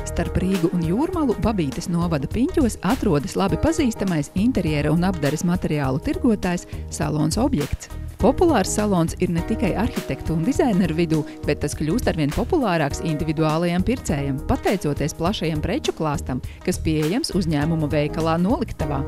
Starp Rīgu un Jūrmalu Babītes novada Piņķos atrodas labi pazīstamais interjera un apdares materiālu tirgotājs Salons Objekts. Populārs salons ir ne tikai arhitektu un dizaineru vidū, bet tas kļūst arvien populārāks individuālajam pircējam, pateicoties plašajam preču klāstam, kas pieejams uzņēmuma veikalā Noliktavā.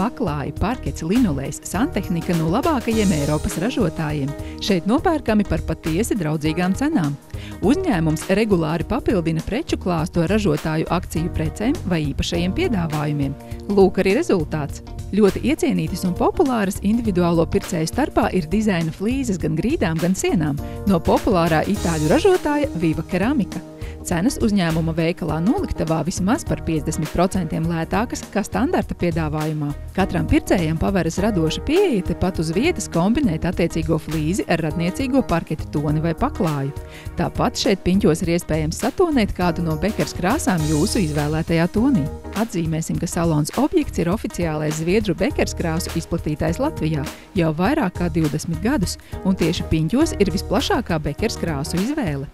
Paklāji, parkets, linolejs, santehnika no labākajiem Eiropas ražotājiem. Šeit nopērkami par patiesi draudzīgām cenām. Uzņēmums regulāri papildina preču klāstu ar ražotāju akciju precēm vai īpašajiem piedāvājumiem. Lūk arī rezultāts. Ļoti iecienītas un populāras individuālo pircēju starpā ir dizaina flīzes gan grīdām, gan sienām no populārā itāļu ražotāja Viva Keramika. Cenas uzņēmuma veikalā Noliktavā vismaz par 50% lētākas kā standarta piedāvājumā. Katram pircējam paveras radoša pieeja tepat uz vietas kombinēt attiecīgo flīzi ar radniecīgo parketa toni vai paklāju. Tāpat šeit Piņķos ir iespējams satonēt kādu no Bekers krāsām jūsu izvēlētajā tonī. Atzīmēsim, ka Salons Objekts ir oficiālais zviedru Bekers krāsu izplatītājs Latvijā jau vairāk kā 20 gadus, un tieši Piņķos ir visplašākā Bekers krāsu izvēle.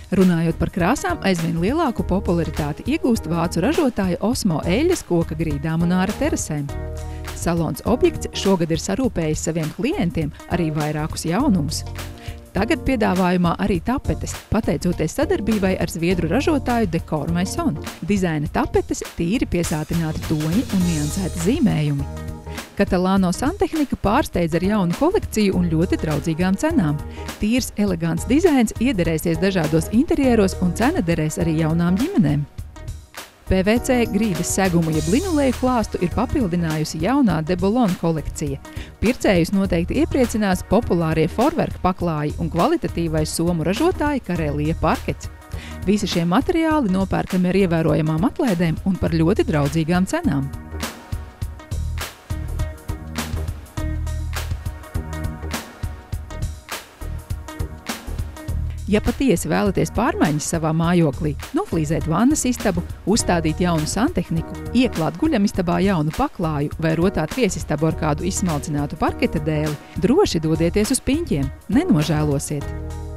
Runājot par krāsām, aizvien lielāku popularitāti iegūst vācu ražotāja Osmo eļļas koka grīdām un āra terasēm. Salons Objekts šogad ir sarūpējis saviem klientiem arī vairākus jaunumus. Tagad piedāvājumā arī tapetes, pateicoties sadarbībai ar zviedru ražotāju Decor Maison. Dizaina tapetes tīri piesātināti toņi un niansēti zīmējumi. Katalāno santehnika pārsteidz ar jaunu kolekciju un ļoti draudzīgām cenām. Tīrs, elegants dizains iederēsies dažādos interjeros un cena derēs arī jaunām ģimenēm. PVC grīdas segumu jeb linoleju klāstu ir papildinājusi jaunā De Bolon kolekcija. Pircējus noteikti iepriecinās populārie forwerk paklāji un kvalitatīvais somu ražotāja Karelija parkets. Visi šie materiāli nopērkami ar ievērojamām atlaidēm un par ļoti draudzīgām cenām. Ja patiesi vēlaties pārmaiņas savā mājoklī, noflīzēt vannas istabu, uzstādīt jaunu santehniku, ieklāt guļamistabā jaunu paklāju vai rotāt viesistabu ar kādu izsmalcinātu parketa dēli, droši dodieties uz Piņķiem, nenožēlosiet!